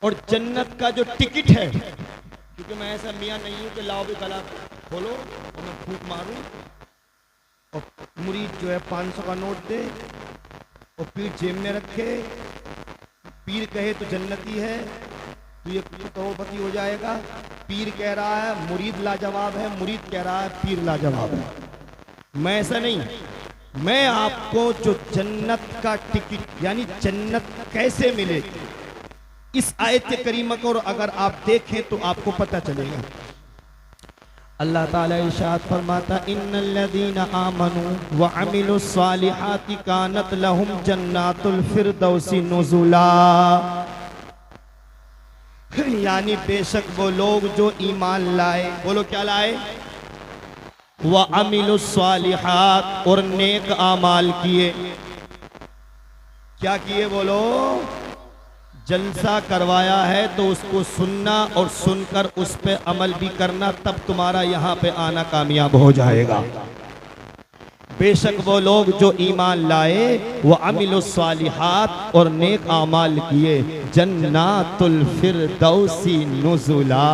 और जन्नत का जो टिकट है, क्योंकि मैं ऐसा मियाँ नहीं हूं कि लाओ भी गला खोलो और मैं फूंक मारूं और मुरीद जो है 500 का नोट दे और पीर जेब में रखे, पीर कहे तो जन्नती है तो ये करोड़पति हो जाएगा। पीर कह रहा है मुरीद लाजवाब है, मुरीद कह रहा है पीर लाजवाब है। मैं ऐसा नहीं, मैं आपको जो जन्नत का टिकट यानी जन्नत कैसे मिलेगी इस आयत करीमा को अगर आप देखें तो आपको पता चलेगा। अल्लाह ताला इरशाद फरमाता इन्नल्लज़ीना आमनू व अमिलुस्सालिहाति कानत लहुम जन्नातुल फिरदौसी नुज़ुला, यानी बेशक वो लोग जो ईमान लाए, बोलो क्या लाए, व अमिलुस्सालिहात और नेक आमाल किए। क्या किए बोलो, जलसा करवाया है तो उसको सुनना और सुनकर उस पे अमल भी करना, तब तुम्हारा यहाँ पे आना कामयाब हो जाएगा। बेशक वो लोग जो ईमान लाए वो अमिलुस्सालिहात और नेक आमाल किए, जन्नातुल फिरदौसी नुज़ुला।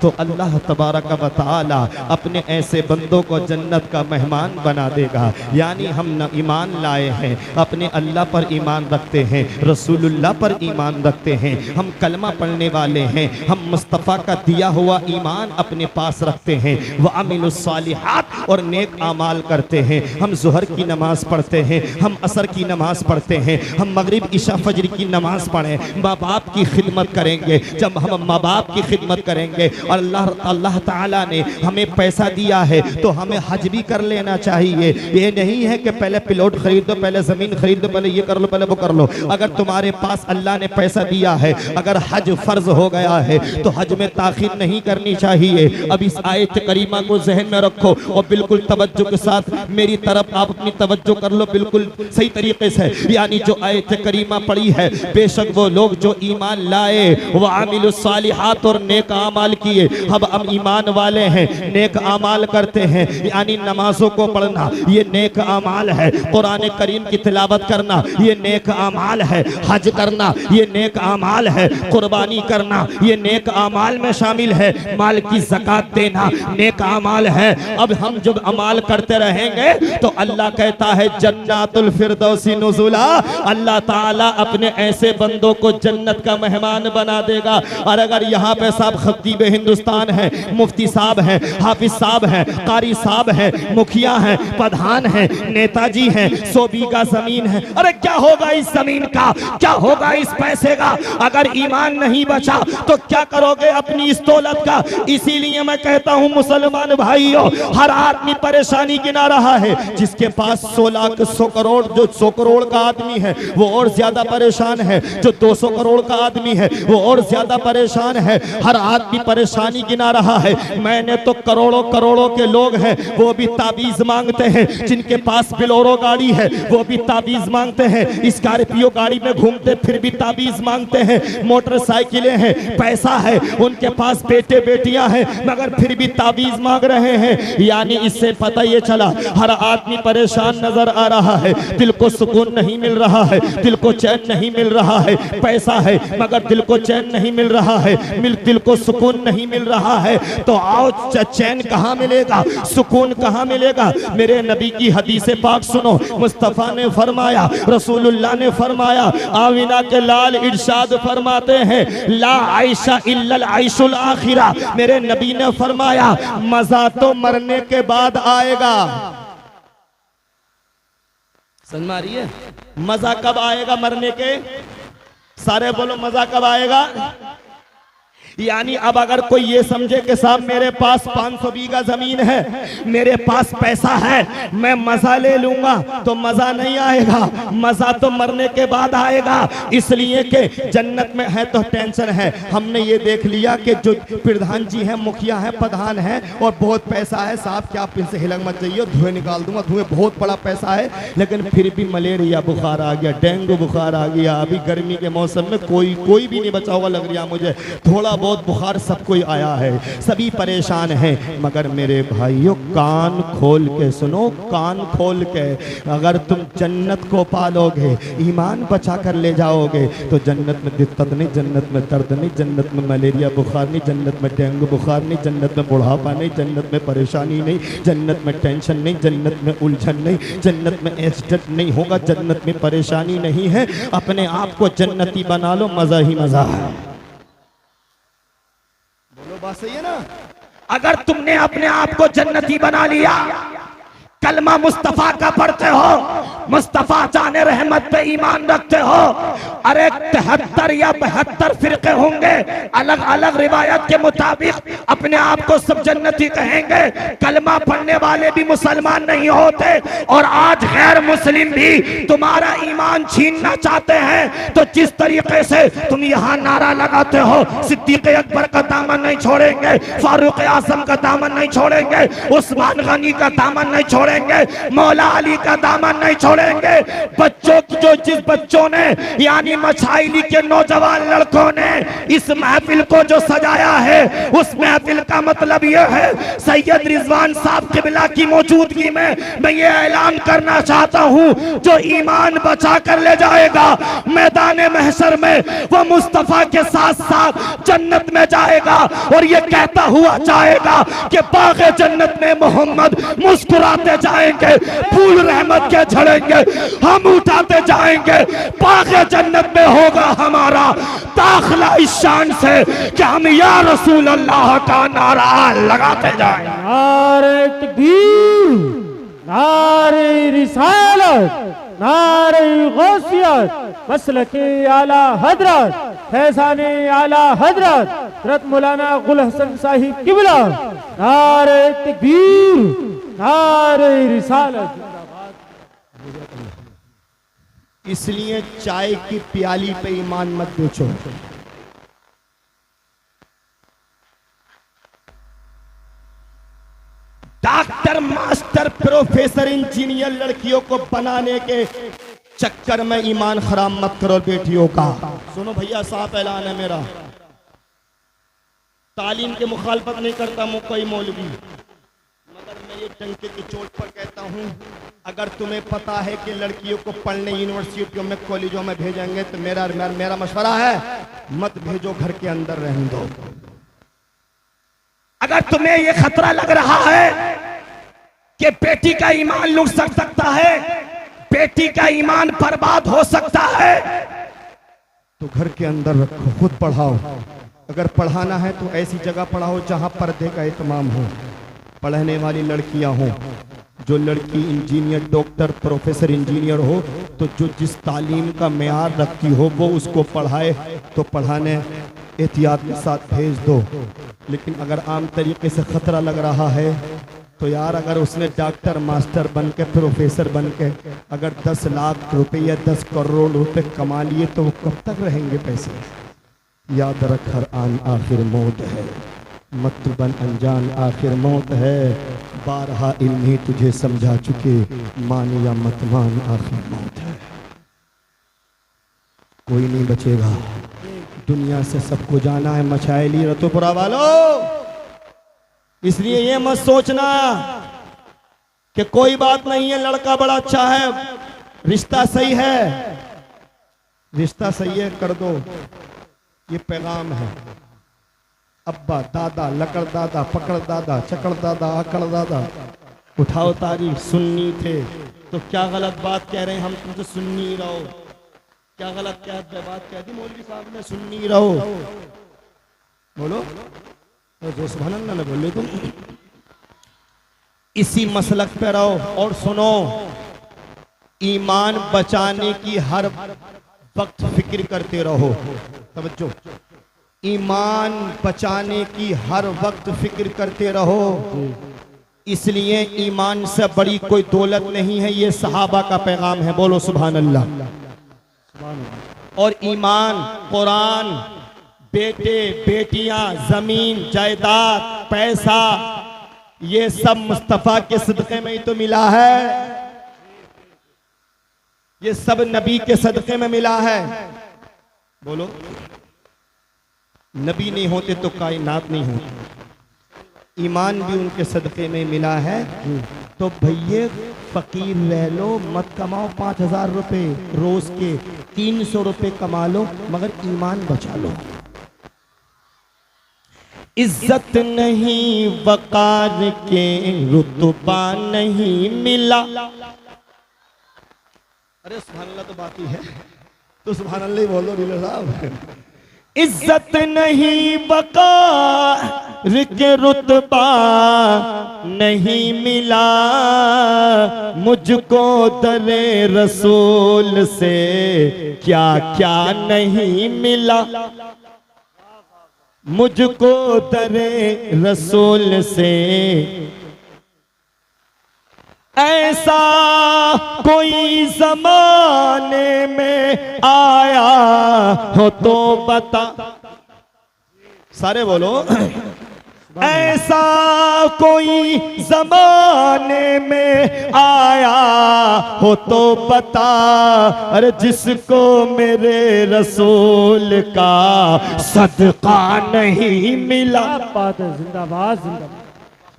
तो अल्लाह तबारक व तआला अपने ऐसे बंदों को जन्नत का मेहमान बना देगा। यानी हम न ईमान लाए हैं, अपने अल्लाह पर ईमान रखते हैं, रसूलुल्लाह पर ईमान रखते हैं, हम कलमा पढ़ने वाले हैं, हम मुस्तफ़ा का दिया हुआ ईमान अपने पास रखते हैं, व अमिलुस्सालिहात और नेक आमाल करते हैं। हम ज़ुहर की नमाज पढ़ते हैं, हम असर की नमाज पढ़ते हैं, हम मगरिब इशा फजर की नमाज पढ़ें, माँ बाप की खिदमत करेंगे। जब हम माँ बाप की खिदमत करेंगे और अल्लाह ताला ने हमें पैसा दिया है तो हमें हज भी कर लेना चाहिए। ये नहीं है कि पहले प्लॉट खरीद दो, पहले ज़मीन खरीद दो, पहले ये कर लो, पहले वो कर लो। अगर तुम्हारे पास अल्लाह ने पैसा दिया है, अगर हज फर्ज हो गया है तो हज में ताखीर नहीं करनी चाहिए। अब इस आयत करीमा को जहन में रखो और बिल्कुल तवज्जो के साथ मेरी तरफ आप अपनी तवज्जो कर लो बिल्कुल सही तरीके से। यानी जो आयत करीमा पढ़ी है, बेशक वो लोग जो ईमान लाए वो अमिलुस्सालिहात और नेक आमाल किए। अब हम ईमान वाले हैं, नेक आमाल करते हैं, यानी नमाजों को पढ़ना ये नेक आमाल है, कुरान करीम की तिलावत करना ये नेक आमाल है, हज करना ये नेक आमाल है, कुर्बानी करना ये नेक आमाल में शामिल है, माल की ज़कात देना नेक आमाल है। अब हम जब अमाल करते रहेंगे तो अल्लाह कहता है जन्नातुल फिरदौसी नुज़ुला, अल्लाह ताला अपने ऐसे बंदों को जन्नत का मेहमान बना देगा। और अगर यहाँ पे साहब खतीब हिंदुस्तान है, मुफ्ती साहब हैं, हाफिज साहब हैं, कारी साहब हैं, मुखिया हैं, प्रधान हैं, नेताजी हैं, 100 बीघा जमीन है, अरे क्या होगा इस जमीन का, क्या होगा इस पैसे का अगर ईमान नहीं बचा तो क्या करोगे अपनी इस दौलत का। इसीलिए मैं कहता हूँ मुसलमान भाइयों, हर आदमी परेशानी गिना रहा है। जिसके पास 100 लाख 100 करोड़, जो 100 करोड़ का आदमी है वो और ज्यादा परेशान है, जो 200 करोड़ का आदमी है वो और ज्यादा परेशान है। हर आदमी परेशानी गिना रहा है। मैंने तो करोड़ों करोड़ों के लोग हैं वो भी ताबीज मांगते हैं, जिनके पास बिलोरो गाड़ी है वो भी ताबीज मांगते हैं, स्कॉर्पियो गाड़ी में घूमते फिर भी ताबीज मांगते हैं, मोटरसाइकिलें हैं, पैसा है, उनके पास बेटे बेटियां हैं मगर फिर भी ताबीज मांग रहे हैं। यानी इससे पता ये चला हर आदमी परेशान नजर आ रहा है, दिल को सुकून नहीं मिल रहा है, दिल को चैन नहीं मिल रहा है। पैसा है मगर दिल को चैन नहीं मिल रहा है, दिल को सुकून नहीं मिल रहा है। तो आओ चैन कहाँ मिलेगा, सुकून कहाँ मिलेगा। मेरे नबी की हदीस पाक सुनो, मुस्तफ़ा ने फरमाया, रसूलुल्लाह ने फरमाया, आमिना के लाल इरशाद फरमाते हैं ला आयशा इल्लल आयशुल आखिरा। मेरे नबी ने फरमाया मजा तो मरने के बाद आएगा। समझ में आ रही है, मजा कब आएगा मरने के, सारे बोलो मजा कब आएगा। यानी अब अगर कोई ये समझे कि साहब मेरे पास 500 बीघा जमीन है, मेरे पास पैसा है, मैं मजा ले लूंगा, तो मजा नहीं आएगा, मजा तो मरने के बाद आएगा। इसलिए कि जन्नत में है तो टेंशन है। हमने ये देख लिया कि जो प्रधान जी हैं, मुखिया हैं, प्रधान हैं और बहुत पैसा है, साहब क्या आप इनसे हिलक मत जाइए, धुएं निकाल दूंगा, धुएं बहुत बड़ा पैसा है, लेकिन फिर भी मलेरिया बुखार आ गया, डेंगू बुखार आ गया। अभी गर्मी के मौसम में कोई भी नहीं बचा होगा लग रहा मुझे, थोड़ा बहुत बुखार सब कोई आया है, सभी परेशान हैं, मगर मेरे भाइयों कान खोल के सुनो, कान खोल के। अगर तुम जन्नत को पालोगे, ईमान बचा कर ले जाओगे, तो जन्नत में दिक्कत नहीं, जन्नत में दर्द नहीं, जन्नत में मलेरिया बुखार नहीं, जन्नत में डेंगू बुखार नहीं, जन्नत में बुढ़ापा नहीं, जन्नत में परेशानी नहीं, जन्नत में टेंशन नहीं, जन्नत में उलझन नहीं, जन्नत में एक्सीडेंट नहीं होगा, जन्नत में परेशानी नहीं है। अपने आप को जन्नती बना लो, मजा ही मजा है। बोलो बात सही है ना? अगर तुमने अपने आप को जन्नती बना लिया, कलमा मुस्तफा का पढ़ते हो, मुस्तफा जाने रहमत पे ईमान रखते हो, अरे 73 या 72 फिरके होंगे, अलग अलग रिवायत के मुताबिक अपने आप को सब जन्नती कहेंगे। कलमा पढ़ने वाले भी मुसलमान नहीं होते, और आज गैर मुस्लिम भी तुम्हारा ईमान छीनना चाहते हैं। तो जिस तरीके से तुम यहाँ नारा लगाते हो, सिद्दीक अकबर का दामन नहीं छोड़ेंगे, फारूक आजम का दामन नहीं छोड़ेंगे, उस्मान गनी का दामन नहीं छोड़ेंगे, मौला अली का दामन नहीं छोड़ेंगे। बच्चों की जिस बच्चों ने यानी मछाइली के नौजवान लड़कों ने इस महफिल को जो सजाया है, उस महफिल का मतलब यह है, सैयद रिजवान साहब किबला की मौजूदगी में मैं ये ऐलान करना चाहता हूं, जो ईमान बचा कर ले जाएगा मैदान महशर में, वो मुस्तफा के साथ साथ जन्नत में जाएगा, और ये कहता हुआ जाएगा कि बाग़े जन्नत में मोहम्मद मुस्कुराते जाएंगे, फूल रहमत के झड़ेंगे, हम उठाते जाएंगे, बाग़े जन्नत में होगा हमारा दाखिला इस शान से कि हम या रसूल अल्लाह का नारा लगाते जाएं। नारे तकबीर, नारे रिसालत, नारे गौसियत, मसलके आला हजरत, फैज़ाने आला हजरत हज़रत मौलाना गुल हसन साहिब किबला। नारे तकबीर, नारे रिसालत। इसलिए चाय की प्याली पे ईमान मत बेचो। डॉक्टर, मास्टर, प्रोफेसर, इंजीनियर लड़कियों को बनाने के चक्कर में ईमान खराब मत करो बेटियों का। सुनो भैया, साफ ऐलान है मेरा, तालीम के मुखालफत नहीं करता कोई मौलवी, मगर मैं ये टंके की चोट पर कहता हूँ, अगर तुम्हें पता है कि लड़कियों को पढ़ने यूनिवर्सिटियों में, कॉलेजों में भेजेंगे, तो मेरा मशवरा है, मत भेजो, घर के अंदर रहने दो। अगर तुम्हें ये खतरा लग रहा है कि बेटी का ईमान लुट सकता है, बेटी का ईमान बर्बाद हो सकता है, तो घर के अंदर रखो, खुद पढ़ाओ। अगर पढ़ाना है तो ऐसी जगह पढ़ाओ जहां पर्दे का इत्माम हो, पढ़ने वाली लड़कियां हो। जो लड़की इंजीनियर, डॉक्टर, प्रोफेसर, इंजीनियर हो, तो जो जिस तालीम का मेयार रखती हो वो उसको पढ़ाए, तो पढ़ाने एहतियात के साथ भेज दो। लेकिन अगर आम तरीके से खतरा लग रहा है, तो यार अगर उसने डॉक्टर, मास्टर बन के, प्रोफेसर बन के अगर 10 लाख रुपए या 10 करोड़ रुपए कमा लिए, तो वो कब तक रहेंगे पैसे? याद रख, हर आन आखिर मौत है, मत बन अनजान आखिर मौत है, बारहा इल्म ही तुझे समझा चुके, मान या मत मान आखिर मौत है। कोई नहीं बचेगा, दुनिया से सबको जाना है। मछाइली रतुपुरा वालों, इसलिए ये मत सोचना कि कोई बात नहीं है, लड़का बड़ा अच्छा है, रिश्ता सही है, रिश्ता सही है कर दो। ये पैगाम है। अब्बा, दादा, लकड़ दादा, पकड़ दादा, चकड़ दादा, अकड़ दादा, उठाओ तारीफ, सुन्नी थे, तो क्या गलत बात कह रहे हैं हम तुमसे? सुन्नी रहो। क्या गलत क्या बात कह दी मौलवी साहब ने? सुन्नी रहो। बोलो जो सुभान अल्लाह ने बोले, तुम इसी मसलक पे रहो। और सुनो, ईमान बचाने की हर वक्त फिक्र करते रहो। तवज्जो, ईमान बचाने की हर वक्त फिक्र करते रहो। इसलिए ईमान से बड़ी कोई दौलत नहीं है। ये सहाबा का पैगाम है। बोलो सुभान अल्लाह। और ईमान, कुरान, बेटे बेटियां, जमीन जायदाद, पैसा, ये सब मुस्तफा के सदक़े में ही तो मिला है। ये सब नबी के सदक़े में मिला है। बोलो, नबी नहीं होते तो कायनात नहीं होती। ईमान भी उनके सदक़े में मिला है। तो भैया फकीर रह लो, मत कमाओ 5,000 रुपये रोज के, 300 रुपये कमा लो, मगर ईमान बचा लो। इज्जत नहीं वकार के रुतबा नहीं मिला। अरे सुभान अल्लाह तो बाकी है, तो सुभान अल्लाह ही बोलो डीलर साहब। इज्जत नहीं वकार के रुतबा नहीं मिला, मुझको दरे रसूल से क्या क्या नहीं मिला। मुझको दरे रसूल से ऐसा कोई जमाने में आया हो तो बता। सारे बोलो। ऐसा कोई जमाने में आया हो तो बता, अरे जिसको मेरे रसूल का सदका नहीं मिला। बात है, जिंदाबाद जिंदाबाद।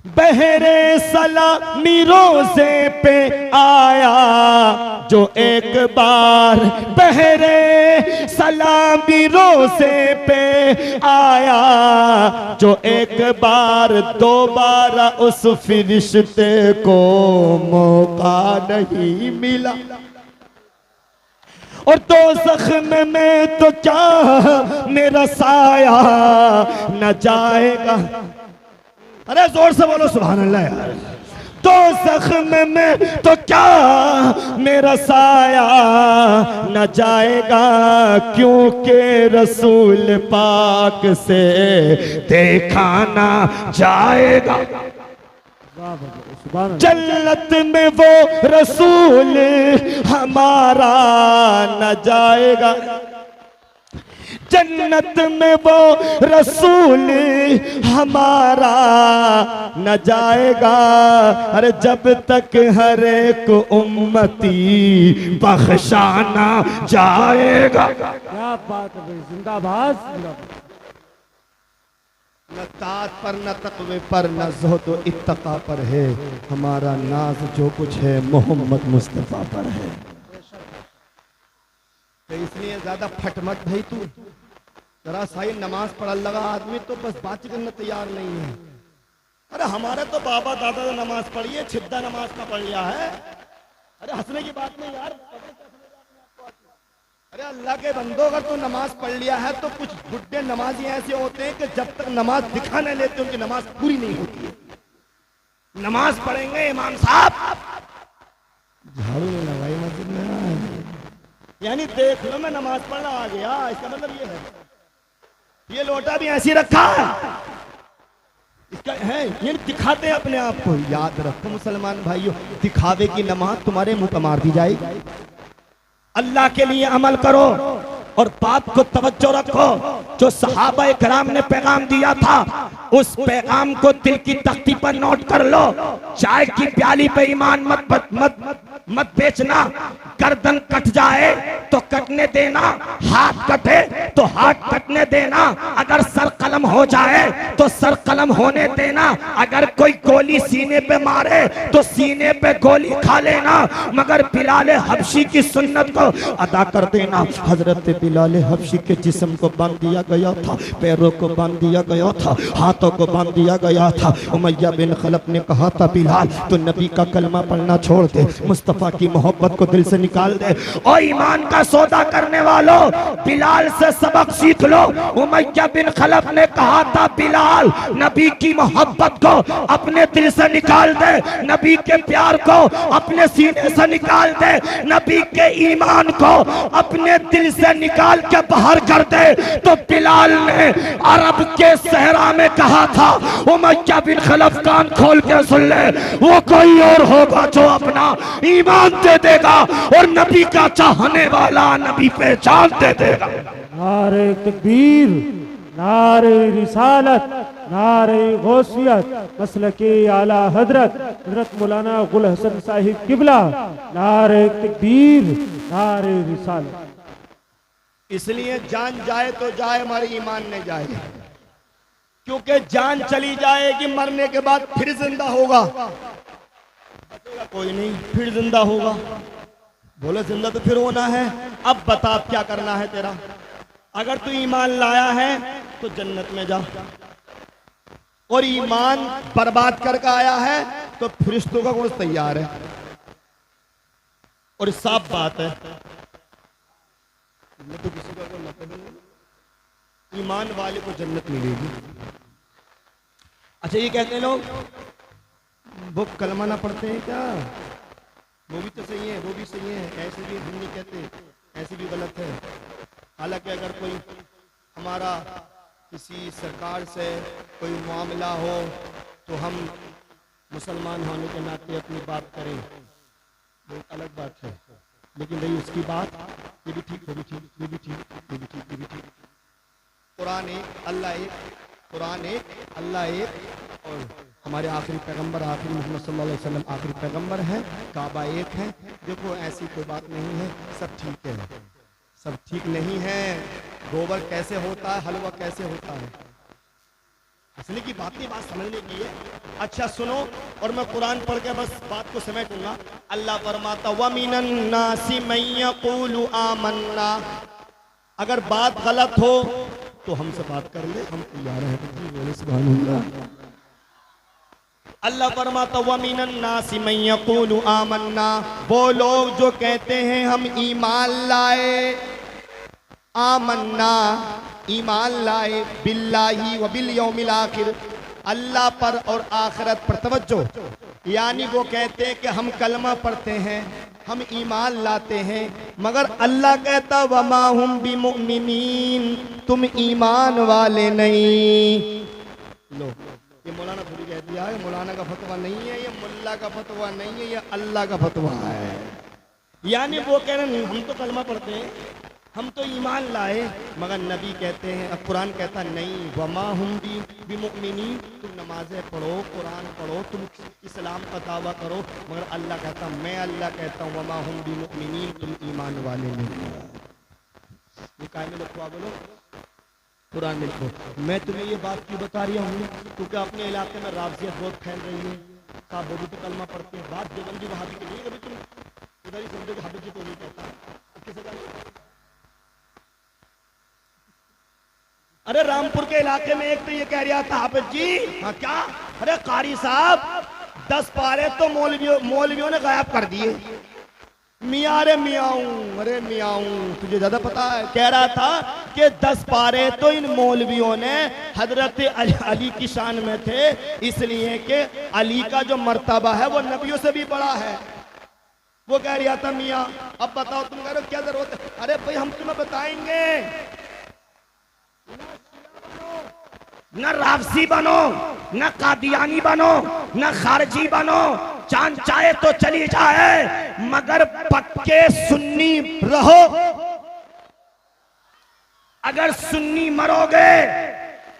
बहरे सलामी रोज़े पे आया जो एक बार, बहरे सलामी रोज़े पे आया जो एक बार, दोबारा उस फरिश्ते को मौका नहीं मिला। और दो ज़ख्म में तो क्या मेरा साया न जाएगा। अरे जोर से बोलो सुभान अल्लाह यार। तो जख्म में तो क्या मेरा साया न जाएगा, क्योंकि रसूल पाक से देखा ना जाएगा। जन्नत में वो रसूल हमारा न जाएगा, जन्नत में वो रसूल हमारा न जाएगा। अरे जब तक हर एक उम्मती बख्शाना जाएगा। क्या बात है, जिंदाबाद जिंदाबाद। न तात पर न तक़वे पर न ज़ुहद इत्तक़ा पर है, हमारा नाज जो कुछ है मोहम्मद मुस्तफ़ा पर है। तो इसलिए ज्यादा फटमट भाई तू जरा सही नमाज पढ़ लगा आदमी तो बस बात करना तैयार नहीं है। अरे हमारे तो बाबा दादा ने नमाज पढ़ी है, छिद्दा नमाज का पढ़ लिया है। अरे हंसने की बात नहीं यार। अरे अल्लाह के बंदो, अगर तू नमाज पढ़ लिया है तो कुछ बुड्ढे नमाजी ऐसे होते हैं कि जब तक नमाज दिखा नहीं लेते उनकी नमाज पूरी नहीं होती है। नमाज पढ़ेंगे इमाम साहब, झाड़ू नहीं लगाई मस्जिद में, यानी देख लो मैं नमाज पढ़ना आ गया, इसका मतलब ये है। ये लोटा भी ऐसी रखा इसका है, ये दिखाते हैं अपने आप को। याद रखो मुसलमान भाइयों, दिखावे की नमाज तुम्हारे मुंह पर मार दी जाएगी। अल्लाह के लिए अमल करो और बात को तवज्जो रखो। जो सहाबा कराम ने पैगाम दिया था उस पैगाम को दिल की तख्ती पर नोट कर लो। चाय की प्याली पे ईमान मत बेचना। गर्दन कट जाए तो कटने देना, हाथ कटे तो हाथ कटने देना। अगर सर कलम हो जाए तो सर कलम होने देना। अगर कोई गोली सीने पे मारे तो सीने पे गोली खा लेना, मगर बिलाल हबशी की सुन्नत को अदा कर देना। हजरत बिलाल हबशी के जिस्म को बांध दिया गया था, पैरों को बांध दिया गया था, हाथों को बांध दिया गया था। उमैया बिन खलफ ने कहा था बिलाल तो नबी का कलमा पढ़ना छोड़ दे, मुस्तफ़ा की मोहब्बत को दिल से निकाल दे। और ईमान का सौदा करने वालों, बिलाल से सबक सीख लो। उमैया बिन खलफ ने कहा था बिलाल नबी की मोहब्बत को अपने दिल से निकाल दे, नबी के प्यार को अपने सीने से निकाल दे, नबी के ईमान को अपने दिल से निकाल के बाहर कर दे। तो बिलाल ने अरब के सहरा में कहा था, उमैया बिन खलफ कान खोल के सुन ले, वो कोई और होगा जो अपना ईमान दे देगा और नबी का चाहने वाला नबी पे जान दे देगा। नारे तकबीर, नारे रिसालत, नारे गौसियत, मसलके आला हजरत मौलाना गुल हसन साहिब किबला। नारे तकबीर, नारे रिसालत। इसलिए जान जाए तो जाए, हमारे ईमान नहीं जाए, क्योंकि जान चली जाएगी मरने के बाद फिर जिंदा होगा, बचेगा कोई नहीं, फिर जिंदा होगा। बोले जिंदा तो फिर होना है। अब बता अब क्या करना है तेरा। अगर तू ईमान लाया है तो जन्नत में जा, और ईमान बर्बाद करके आया है तो फरिश्तों का गोश्त तैयार है। और साफ बात है, तो किसी का कोई मतलब नहीं, ईमान वाले को जन्नत मिलेगी। अच्छा, ये कहते हैं लोग वो कलमा ना पढ़ते हैं क्या, वो भी तो सही है, वो भी सही है, ऐसे भी हम नहीं कहते, ऐसे भी गलत है। हालांकि अगर कोई हमारा किसी सरकार से कोई मामला हो तो हम मुसलमान होने के नाते अपनी बात करें, वो एक अलग बात है। लेकिन रही उसकी बात, ये भी ठीक, वो भी ठीक, ये भी ठीक, ये भी ठीक, ये भी ठीक। कुरान एक, अल्लाह एक, कुरान एक, अल्लाह एक, और हमारे आखिरी पैगंबर आखिरी मोहम्मद सल्लल्लाहु अलैहि वसल्लम आखिरी पैगंबर हैं, काबा एक है। देखो ऐसी कोई बात नहीं है, सब ठीक है, सब ठीक नहीं है। गोबर कैसे होता है, हलवा कैसे होता है, असली की बात समझने की है। अच्छा सुनो, और मैं कुरान पढ़ के बस बात को समेटूंगा। अल्लाह फरमाता वमिनन नासी मन यक़ूलु आमन्ना, अगर बात गलत हो तो हमसे बात कर ले, हम तैयार हैं। बोले सुभान अल्लाह। अल्लाह फरमाता वमिनन नासी मन यक़ूलु आमन्ना, वो लोग जो कहते हैं हम ईमान लाए, आमन्ना ईमान लाए, बिल्लाही व बिल यौमिल आखिर, अल्लाह पर और आखिरत पर तवज्जो। यानी वो कहते हैं कि हम कलमा पढ़ते हैं, हम ईमान लाते हैं, मगर अल्लाह कहता वमा हुम बिमुमिनीन, तुम ईमान वाले नहीं। लो, ये मौलाना थोड़ी कह दिया है, मौलाना का फतवा नहीं है, ये मुल्ला का फतवा नहीं है, ये अल्लाह का फतवा है। यानी वो कह रहे हैं हम तो कलमा पढ़ते हैं, हम तो ईमान लाए, मगर नबी कहते हैं, अब कुरान कहता नहीं, वमा हुम बिमुमिनीन, तुम नमाजें पढ़ो, कुरान पढ़ो, तुम इस्लाम का दावा करो, मगर अल्लाह कहता, मैं अल्लाह कहता हूँ वमा हुम बिमुमिनीन, तुम ईमान वाले नहीं हो। ये काय में लिखवा बोलो, कुरान में लिखो। मैं तुम्हें ये बात क्यों बता रही हूँ, क्योंकि अपने इलाके में राफजियत बहुत फैल रही है। साहब वो भी तो कलमा पढ़ते हैं, बात देवबंदी वहाबी की नहीं, कभी तुम इधर ही समझो कि हाफिज जी को नहीं कहता, किसे कहता। अरे रामपुर के इलाके में एक तो ये कह रहा था हाफिज जी, हाँ क्या, अरे कारी साहब 10 पारे तो मौलवियों ने गायब कर दिए। मियाँ, अरे मियाऊं, अरे मियाऊं, तुझे ज्यादा पता है। कह रहा था कि 10 पारे तो इन मौलवियों ने हजरत अली की शान में थे, इसलिए कि अली का जो मर्तबा है वो नबियों से भी बड़ा है। वो कह रहा था मियाँ अब बताओ, तुम कह रहे हो क्या जरूरत है। अरे भाई हम तुम्हें बताएंगे, न राफसी बनो, न कादियानी बनो, न खारजी बनो, जान चाहे तो चली जाए, मगर पक्के सुन्नी रहो। अगर सुन्नी मरोगे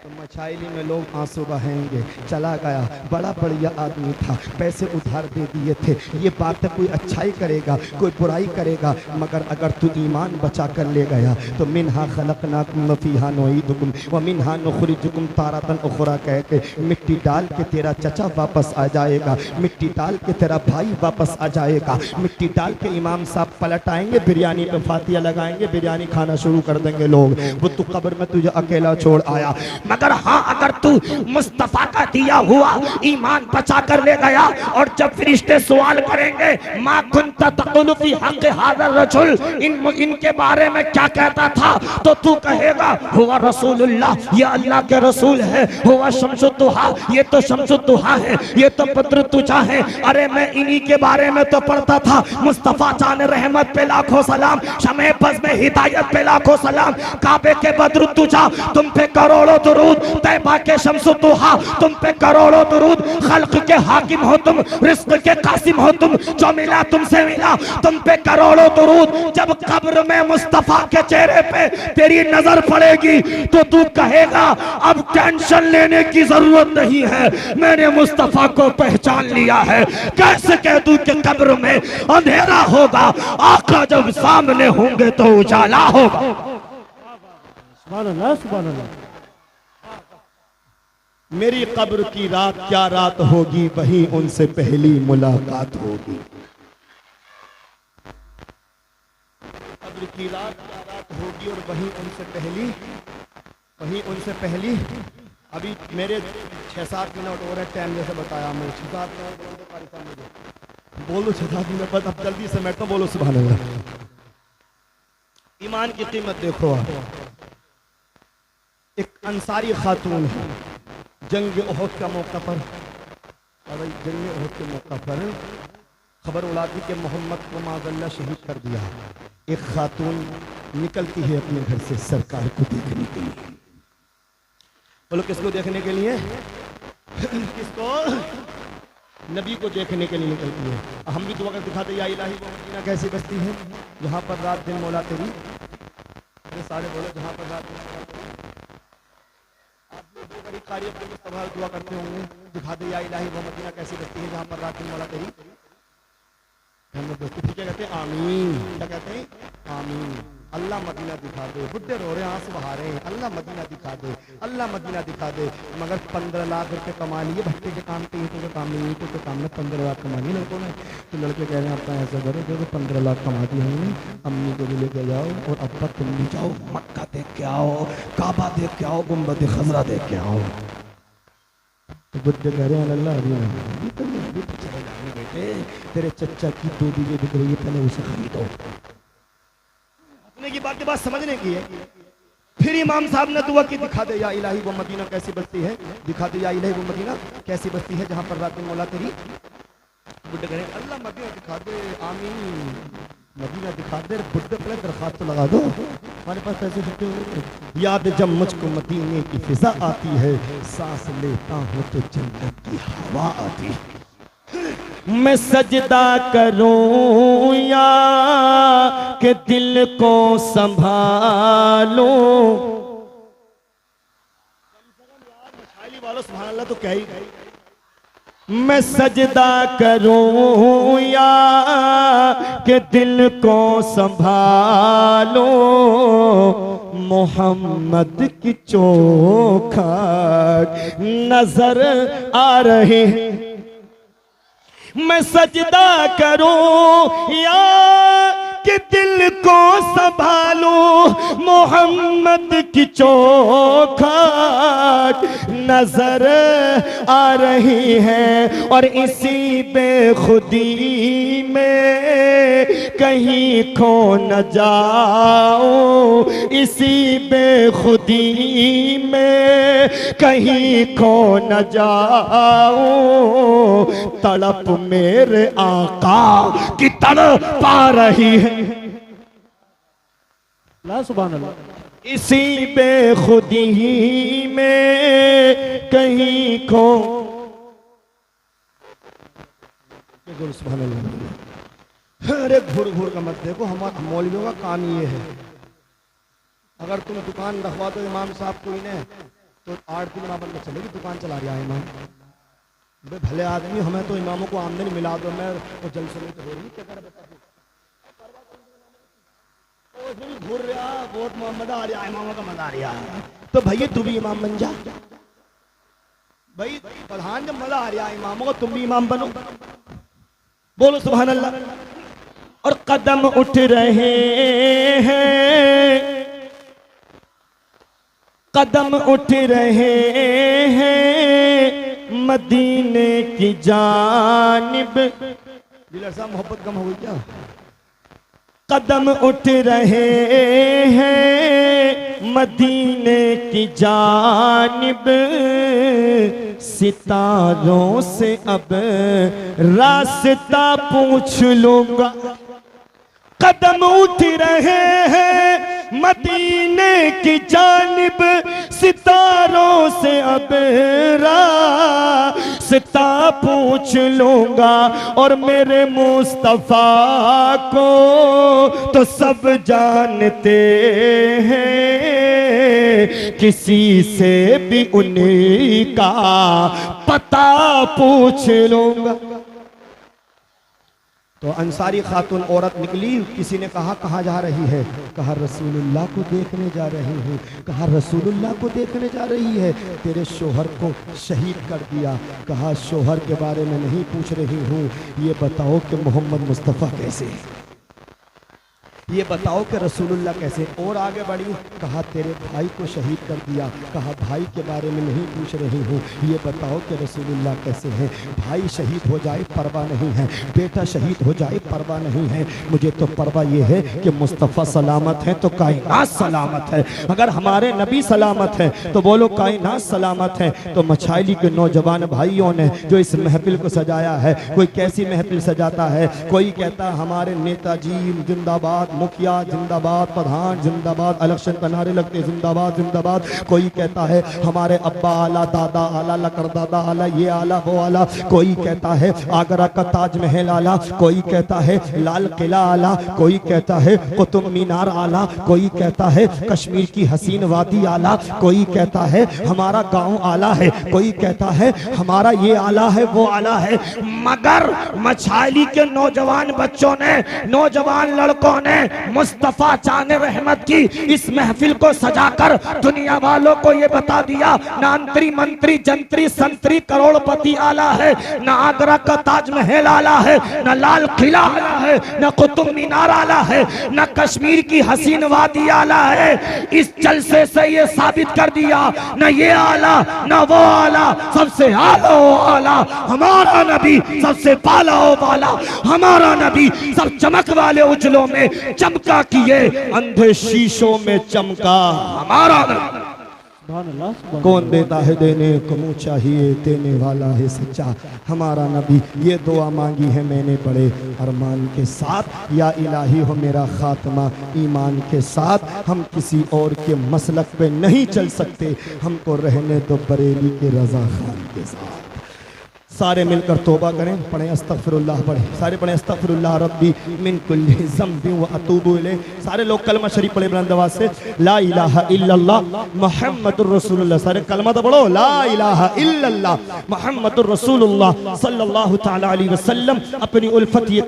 तो मछाइली में लोग आंसू बहाएंगे। चला गया, बड़ा बढ़िया आदमी था, पैसे उधार दे दिए थे, ये बात है कोई अच्छाई करेगा, कोई बुराई करेगा, मगर अगर तू ईमान बचा कर ले गया तो मिन्हा खलकनाकुम व फीहा नुईदुकुम व मिन्हा नुखरिजुकुम तारतन उखरा कह के मिट्टी डाल के तेरा चचा वापस आ जाएगा, मिट्टी डाल के तेरा भाई वापस आ जाएगा, मिट्टी डाल के इमाम साहब पलट आएंगे, बिरयानी पे फातिया लगाएंगे, बिरयानी खाना शुरू कर देंगे लोग। वो तू कब्र में तुझे अकेला छोड़ आया, मगर हाँ अगर तू मुस्तफा का दिया हुआ ईमान बचा कर ले गया, और जब फरिश्ते सवाल करेंगे मा कुन्ता तक़ुलु फी हक़्क़ि हाज़ा रजुल, इनके बारे में क्या कहता था, तो तू कहेगा हुवा रसूलुल्लाह, ये अल्लाह के रसूल है, हुवा शम्सुद्दुहा, ये तो शम्सुद्दुहा है, ये तो बद्र तुजा है। अरे मैं इन्हीं के बारे में तो पढ़ता था, मुस्तफा जान रहमत पे लाखों सलाम, शमे बज़ में हिदायत पे लाखों सलाम, काबे के बद्र तुजा तुम पे करोड़ों दुरूद, तैबा के शम्सुद्दुहा तुम पे करोड़ों दुरूद, खल्क के हाकिम हो तुम, रिज़्क़ के कासिम हो तुम, जो मिला तुमसे मिला, तुम पे करोड़ों दुरूद। जब कब्र में मुस्तफा के चेहरे पे तेरी नजर पड़ेगी तो तू कहेगा अब टेंशन लेने की जरूरत नहीं है, मैंने मुस्तफा को पहचान लिया है। कैसे कह दूं कि कब्र में अंधेरा होगा, आका जब सामने होंगे तो उजाला होगा। सुभान अल्लाह, सुभान अल्लाह। मेरी कब्र की रात क्या रात होगी, वहीं उनसे पहली मुलाकात होगी। कब्र की रात क्या रात होगी और वहीं उनसे पहली अभी मेरे 6-7 मिनट और है टाइम, जैसे बताया मैं 6-7 मिनट बोलो, 6-7 मिनट बाद अब जल्दी से बैठता हूँ, बोलो सुभान अल्लाह। ईमान की कीमत देखो आप। एक अंसारी खातून है, जंग ओहद का मौका पर, जंग ओहद के मौका पर खबर उड़ा दी कि मोहम्मद को माज़अल्लाह शहीद कर दिया। एक खातून निकलती है अपने घर से सरकार को देखने के लिए। बोलो किसको देखने के लिए? किसको? नबी को देखने के लिए निकलती है। हम भी दुआ कर दिखाते, या इलाही वो मदीना कैसी बस्ती है जहाँ पर रात दिन मौला तेरी, सारे बोलो जहाँ पर रात दिन मौला तेरी। आप लोग जो बड़ी कार्य के लिए सवाल दुआ करते होंगे, दिखा दे या इलाही वो मदीना कैसी बस्ती है जहाँ पर रात दिन मौला तेरी। हम लोग दोस्तों क्या कहते हैं? आमीन। क्या कहते हैं? आमीन। अल्लाह मदीना दिखा दे। बुढ़े रो रहे हैं, आंसू बहा रहे हैं, अल्लाह मदीना दिखा दे, अल्लाह मदीना दिखा दे। मगर 15 लाख रुपए कमा लिए भट्टे के काम पे, ईंटों के काम में, ईंटों के काम में 15 लाख कमा लिए लड़कों ने। तो लड़के कह रहे हैं अपना ऐसा करो, देखो 15 लाख कमा दिए हमने, अम्मी को भी लेके जाओ और अब्बा तुम भी जाओ, मक्का देख के आओ, काबा देख के आओ, गुम्बद खजरा देख के आओ। तो बुढ़े कह रहे हैं अल्लाह अभी तो चले जाएंगे बेटे, तेरे चचा की 2 बीघे बिक रही है, पहले उसे खरीदो। की बात समझने की है। फिर इमाम साहब ने दुआ की, दिखा दे या इलाही वो मदीना कैसी बस्ती है, दिखा दे या इलाही वो मदीना कैसी बस्ती है जहां पर रात में मौला तेरी। बुढ़े कह रहे अल्लाह मदीना दिखा दे, आमीन। मदीना दिखा दे। बुढ़े पहले दरखास्त तो लगा दो, हमारे पास पैसे छुट्टे हो। याद जब मुझको मदीने की फिजा आती है, सांस लेता हूँ तो जन्नत की हवा आती है। मैं सजदा करूं या कि दिल को संभालूं, वालों सुभान अल्लाह तो क्या ही। मैं सजदा करूं या कि दिल को संभालूं, मोहम्मद की चौखट नजर आ रही। मैं सजदा करूं या कि दिल को संभालूं, मोहम्मद की चौखट नजर आ रही है। और इसी बेखुदी में कहीं खो न जाऊं, इसी बेखुदी में कहीं खो न जाऊं, तड़प मेरे आका की तड़प आ रही है। ला सुभान अल्लाह। इसी बेखुदी में कहीं खो। सुभान अल्लाह। अरे घूर घूर का मत देखो, हमारा मौलवियों का काम ये है। अगर तुम दुकान रखवा दो इमाम साहब को इन्हें, तो 8 दिन वहां बंद चलेगी, दुकान चला रहा है इमाम। भले आदमी, हमें तो इमामों को आमदनी मिला दो, मैं वो जलसे में तो हो रही क्या कर घूर रहा, बहुत मजा आ रहा, इमामों का मजा आ रहा। तो भैया तू भी इमाम बन जा भाई, प्रधान जब मजा आ रहा है इमामों को, तुम भी इमाम बनो। बोलो सुभान अल्लाह। और कदम उठ रहे हैं, कदम उठ रहे हैं मदीने की जानिब। दिलर साहब मोहब्बत कम हो गई क्या? कदम उठ रहे हैं मदीने की जानिब, सितारों से अब रास्ता पूछ लूंगा। कदम उठ रहे हैं मदीने की जानिब, सितारों से अब रास्ता पूछ लूंगा। और मेरे मुस्तफा को तो सब जानते हैं, किसी से भी उन्हीं का पता पूछ लूंगा। तो अंसारी खातून औरत निकली, किसी ने कहा कहाँ जा रही है? कहा रसूलुल्लाह को देखने जा रही हूँ। कहा रसूलुल्लाह को देखने जा रही है? तेरे शोहर को शहीद कर दिया। कहा शोहर के बारे में नहीं पूछ रही हूँ, ये बताओ कि मोहम्मद मुस्तफ़ा कैसे है, ये बताओ कि रसूलुल्लाह कैसे। और आगे बढ़ी, कहा तेरे भाई को शहीद कर दिया। कहा भाई के बारे में नहीं पूछ रही हूँ, ये बताओ कि रसूलुल्लाह कैसे हैं। भाई शहीद हो जाए परवाह नहीं है, बेटा शहीद हो जाए परवाह नहीं है, मुझे तो परवाह ये है कि मुस्तफ़ा सलामत है तो कायनात सलामत है। अगर हमारे नबी सलामत है तो बोलो कायनात सलामत है। तो मछाली के नौजवान भाइयों ने जो इस महफिल को सजाया है, कोई कैसी महफिल सजाता है, कोई कहता है हमारे नेताजी जिंदाबाद, मुखिया जिंदाबाद, प्रधान जिंदाबाद, इलेक्शन का नारे लगते जिंदाबाद जिंदाबाद। कोई कहता है हमारे अब्बा आला, दादा आला, लकड़दादा आला, ये आला वो आला। कोई कहता है आगरा का ताजमहल आला, कोई कहता है लाल किला आला, कोई कहता है कुतुब मीनार आला, कोई कहता है कश्मीर की हसीन वादी आला, कोई कहता है हमारा गांव आला है, कोई कहता है हमारा ये आला है वो आला है। मगर मछाली के नौजवान बच्चों ने, नौजवान लड़कों ने मुस्तफा चाने रहमत की इस महफिल को सजाकर दुनिया वालों को ये बता दिया, ना अंतरी मंत्री जंत्री संतरी करोड़पति आला है, ना आगरा का ताजमहल आला है, ना लाल किला आला है, ना कुतुब मीनार आला है, ना कश्मीर की हसीन वादी आला है। इस जलसे से ये साबित कर दिया, ना ये आला ना वो आला, सबसे आला वो आला हमारा नबी, सबसे पाला वो पाला हमारा नबी, सब चमक वाले उजलों में चमका किए, अंधे शीशों में चमका हमारा नबी। कौन देता है देने को मुँह चाहिए, देने वाला है सच्चा हमारा नबी। ये दुआ मांगी है मैंने बड़े अरमान के साथ, या इलाही हो मेरा खात्मा ईमान के साथ। हम किसी और के मसलक पे नहीं चल सकते, हमको रहने दो बरेली के रजा खान के साथ। सारे मिलकर तौबा करें, पढ़ें अस्तगफिरुल्लाह, पढ़ें सारे, पढ़ें अस्तगफिरुल्लाह रब्बी मिन कुल्ली ज़ंबिन व अतूबु इलैह। सारे लोग कलमा शरीफ पढ़े बुलंद आवाज़ से, ला इलाहा इल्लल्लाह मुहम्मदुर रसूलुल्लाह। सारे कलमा तो पढ़ो, ला इलाहा इल्लल्लाह मुहम्मदुर रसूलुल्लाह सल्लल्लाहु तआला अलैहि वसल्लम। अपनी उल्फत ये